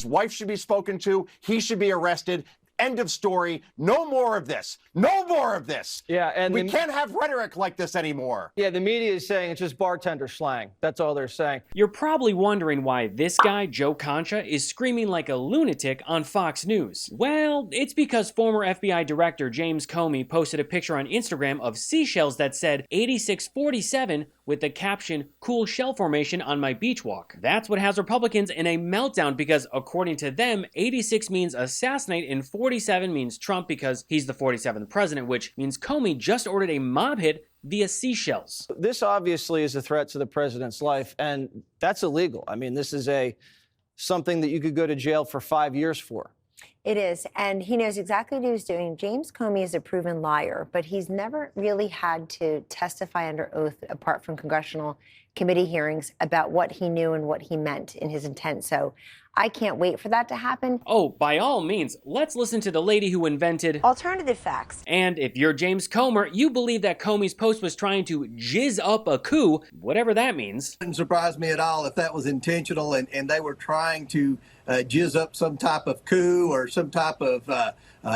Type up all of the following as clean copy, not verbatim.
His wife should be spoken to. He should be arrested. End of story. No more of this. No more of this. Yeah, and we can't have rhetoric like this anymore. Yeah, the media is saying it's just bartender slang. That's all they're saying. You're probably wondering why this guy, Joe Concha, is screaming like a lunatic on Fox News. Well, it's because former FBI Director James Comey posted a picture on Instagram of seashells that said 8647 with the caption, "Cool shell formation on my beach walk." That's what has Republicans in a meltdown because, according to them, 86 means assassinate and 47 means Trump because he's the 47th president, which means Comey just ordered a mob hit via seashells. This obviously is a threat to the president's life, and that's illegal. I mean, this is something that you could go to jail for 5 years for. It is, and he knows exactly what he was doing. James Comey is a proven liar, but he's never really had to testify under oath, apart from congressional committee hearings, about what he knew and what he meant in his intent. So I can't wait for that to happen. Oh, by all means, let's listen to the lady who invented alternative facts. And if you're James Comer, you believe that Comey's post was trying to jizz up a coup, whatever that means. It wouldn't surprise me at all if that was intentional and they were trying to jizz up some type of coup or some type of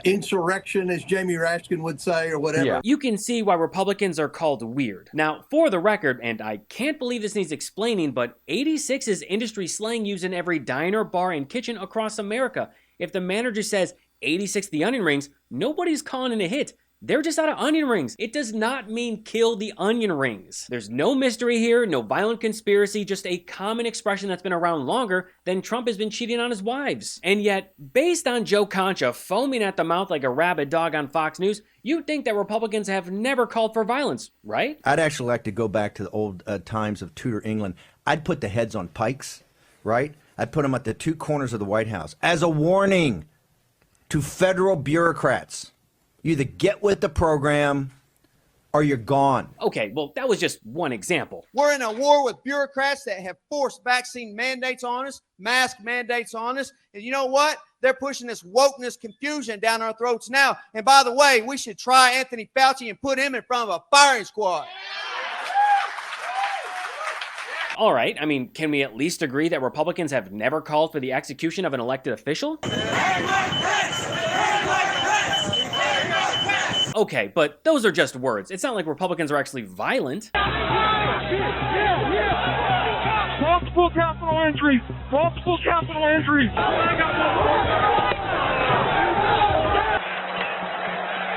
insurrection, as Jamie Raskin would say, or whatever. Yeah. You can see why Republicans are called weird. Now, for the record, and I can't believe this needs explaining, but 86 is industry slang used in every diner, bar, and kitchen across America. If the manager says 86 the onion rings, nobody's calling it a hit. They're just out of onion rings. It does not mean kill the onion rings. There's no mystery here, no violent conspiracy, just a common expression that's been around longer than Trump has been cheating on his wives. And yet, based on Joe Concha foaming at the mouth like a rabid dog on Fox News, you'd think that Republicans have never called for violence, right? I'd actually like to go back to the old times of Tudor England. I'd put the heads on pikes, right? I'd put them at the two corners of the White House as a warning to federal bureaucrats. You either get with the program or you're gone. Okay, well, that was just one example. We're in a war with bureaucrats that have forced vaccine mandates on us, mask mandates on us. And you know what? They're pushing this wokeness confusion down our throats now. And by the way, we should try Anthony Fauci and put him in front of a firing squad. All right, I mean, can we at least agree that Republicans have never called for the execution of an elected official? Okay, but those are just words. It's not like Republicans are actually violent. Multiple capital injuries! Multiple capital injuries!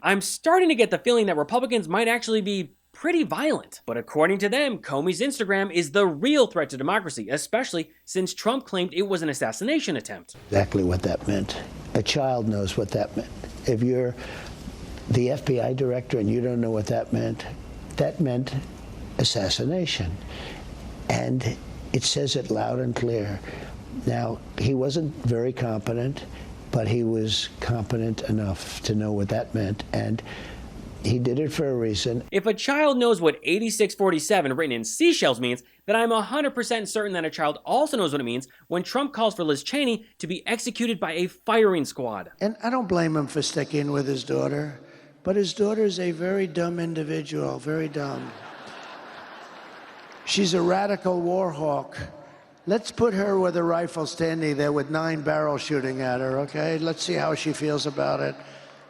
I'm starting to get the feeling that Republicans might actually be pretty violent. But according to them, Comey's Instagram is the real threat to democracy, especially since Trump claimed it was an assassination attempt. Exactly what that meant. A child knows what that meant. If you're the FBI director and you don't know what that meant assassination. And it says it loud and clear. Now, he wasn't very competent, but he was competent enough to know what that meant, and he did it for a reason. If a child knows what 8647 written in seashells means, then I'm 100% certain that a child also knows what it means when Trump calls for Liz Cheney to be executed by a firing squad. And I don't blame him for sticking with his daughter, but his daughter is a very dumb individual, very dumb. She's a radical war hawk. Let's put her with a rifle standing there with 9 barrels shooting at her, okay? Let's see how she feels about it.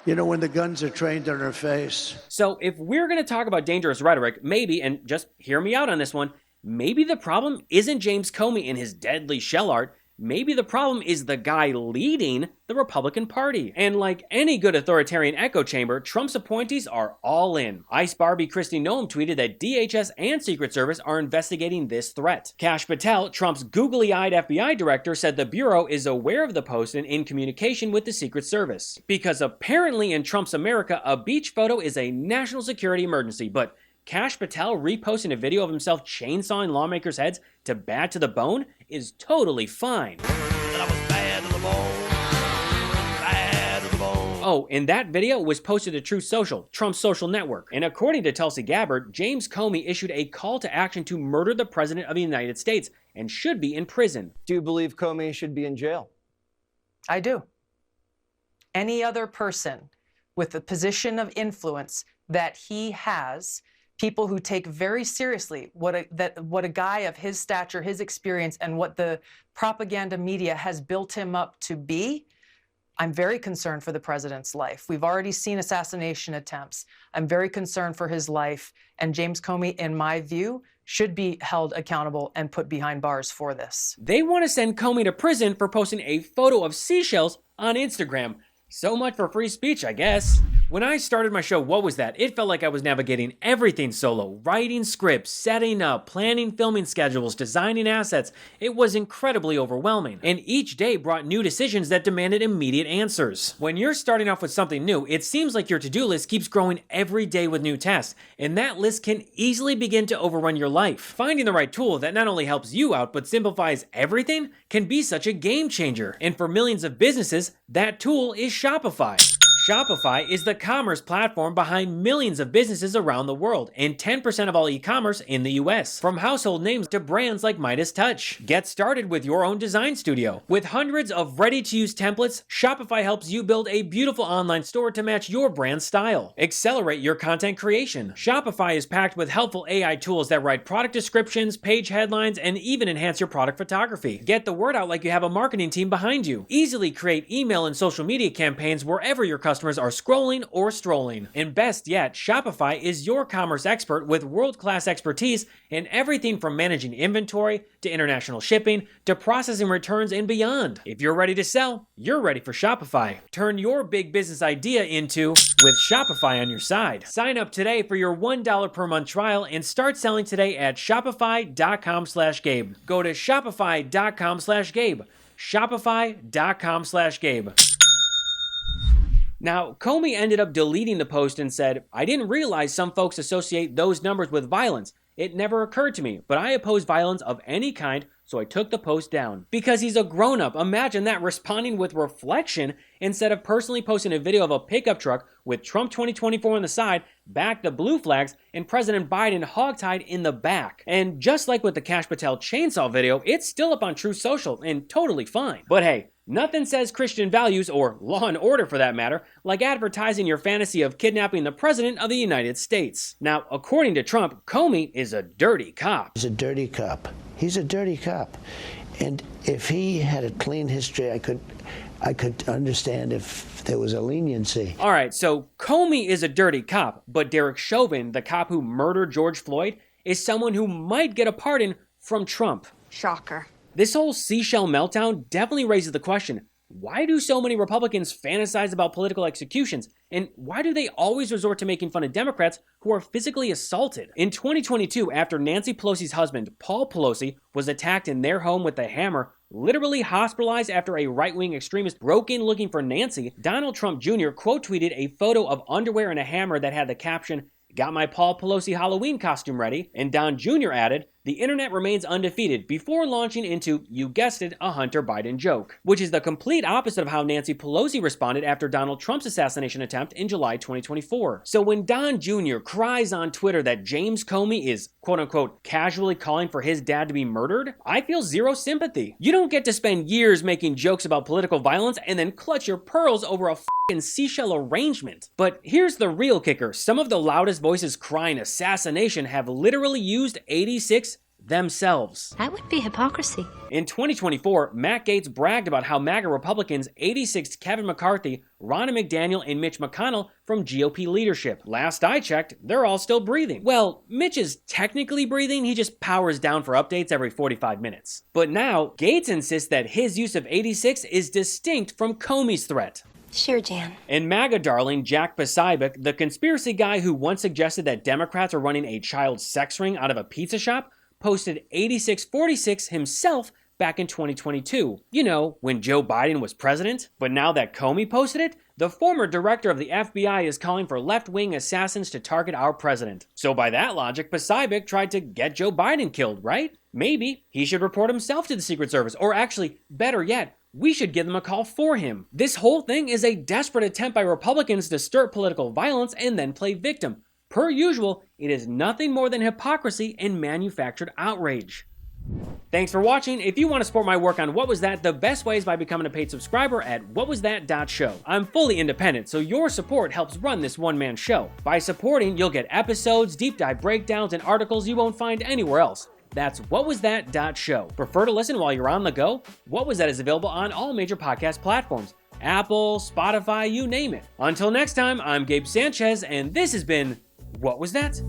You know, when the guns are trained on her face. So if we're going to talk about dangerous rhetoric, maybe, and just hear me out on this one, maybe the problem isn't James Comey and his deadly shell art. Maybe the problem is the guy leading the Republican Party. And like any good authoritarian echo chamber, Trump's appointees are all in. Ice Barbie Kristi Noem tweeted that DHS and Secret Service are investigating this threat. Kash Patel, Trump's googly-eyed FBI director, said the Bureau is aware of the post and in communication with the Secret Service. Because apparently in Trump's America, a beach photo is a national security emergency, but Kash Patel reposting a video of himself chainsawing lawmakers' heads to bad to the bone is totally fine. Oh, and that video was posted to Truth Social, Trump's social network. And according to Tulsi Gabbard, James Comey issued a call to action to murder the President of the United States and should be in prison. Do you believe Comey should be in jail? I do. Any other person with the position of influence that he has people who take very seriously what a guy of his stature, his experience, and what the propaganda media has built him up to be. I'm very concerned for the president's life. We've already seen assassination attempts. I'm very concerned for his life. And James Comey, in my view, should be held accountable and put behind bars for this. They want to send Comey to prison for posting a photo of seashells on Instagram. So much for free speech, I guess. When I started my show, What Was That? It felt like I was navigating everything solo. Writing scripts, setting up, planning filming schedules, designing assets. It was incredibly overwhelming. And each day brought new decisions that demanded immediate answers. When you're starting off with something new, it seems like your to-do list keeps growing every day with new tasks. And that list can easily begin to overrun your life. Finding the right tool that not only helps you out, but simplifies everything can be such a game changer. And for millions of businesses, that tool is Shopify. Shopify is the commerce platform behind millions of businesses around the world and 10% of all e-commerce in the US. From household names to brands like MeidasTouch. Get started with your own design studio. With hundreds of ready-to-use templates, Shopify helps you build a beautiful online store to match your brand style. Accelerate your content creation. Shopify is packed with helpful AI tools that write product descriptions, page headlines, and even enhance your product photography. Get the word out like you have a marketing team behind you. Easily create email and social media campaigns wherever your customers are scrolling or strolling. And best yet, Shopify is your commerce expert with world-class expertise in everything from managing inventory to international shipping to processing returns and beyond. If you're ready to sell, you're ready for Shopify. Turn your big business idea into with Shopify on your side. Sign up today for your $1 per month trial and start selling today at shopify.com/Gabe. Go to shopify.com/Gabe. Shopify.com/Gabe. Now, Comey ended up deleting the post and said, "I didn't realize some folks associate those numbers with violence. It never occurred to me, but I oppose violence of any kind, so I took the post down." Because he's a grown-up. Imagine that, responding with reflection instead of personally posting a video of a pickup truck with Trump 2024 on the side, back the blue flags, and President Biden hogtied in the back. And just like with the Kash Patel chainsaw video, it's still up on Truth Social and totally fine. But hey, nothing says Christian values, or law and order for that matter, like advertising your fantasy of kidnapping the President of the United States. Now, according to Trump, Comey is a dirty cop. He's a dirty cop. He's a dirty cop. And if he had a clean history, I could understand if there was a leniency. All right, so Comey is a dirty cop, but Derek Chauvin, the cop who murdered George Floyd, is someone who might get a pardon from Trump. Shocker. This whole seashell meltdown definitely raises the question, why do so many Republicans fantasize about political executions? And why do they always resort to making fun of Democrats who are physically assaulted? In 2022, after Nancy Pelosi's husband, Paul Pelosi, was attacked in their home with a hammer, literally hospitalized after a right-wing extremist broke in looking for Nancy, Donald Trump Jr. quote-tweeted a photo of underwear and a hammer that had the caption, "Got my Paul Pelosi Halloween costume ready," and Don Jr. added, "The internet remains undefeated," before launching into, you guessed it, a Hunter Biden joke, which is the complete opposite of how Nancy Pelosi responded after Donald Trump's assassination attempt in July 2024. So when Don Jr. cries on Twitter that James Comey is, quote-unquote, casually calling for his dad to be murdered, I feel zero sympathy. You don't get to spend years making jokes about political violence and then clutch your pearls over a f***ing seashell arrangement. But here's the real kicker. Some of the loudest voices crying assassination have literally used 86 themselves. That would be hypocrisy. In 2024, Matt Gaetz bragged about how MAGA Republicans 86'd Kevin McCarthy, Ronna McDaniel, and Mitch McConnell from GOP leadership. Last I checked, they're all still breathing. Well, Mitch is technically breathing, he just powers down for updates every 45 minutes. But now, Gaetz insists that his use of 86 is distinct from Comey's threat. Sure, Jan. And MAGA darling Jack Posobiec, the conspiracy guy who once suggested that Democrats are running a child sex ring out of a pizza shop, posted 8646 himself back in 2022. You know, when Joe Biden was president. But now that Comey posted it, the former director of the FBI is calling for left-wing assassins to target our president. So by that logic, Posobiec tried to get Joe Biden killed, right? Maybe he should report himself to the Secret Service, or actually, better yet, we should give them a call for him. This whole thing is a desperate attempt by Republicans to stir political violence and then play victim. Per usual, it is nothing more than hypocrisy and manufactured outrage. Thanks for watching. If you want to support my work on What Was That, the best way is by becoming a paid subscriber at whatwasthat.show. I'm fully independent, so your support helps run this one-man show. By supporting, you'll get episodes, deep dive breakdowns, and articles you won't find anywhere else. That's whatwasthat.show. Prefer to listen while you're on the go? What Was That is available on all major podcast platforms. Apple, Spotify, you name it. Until next time, I'm Gabe Sanchez, and this has been What Was That?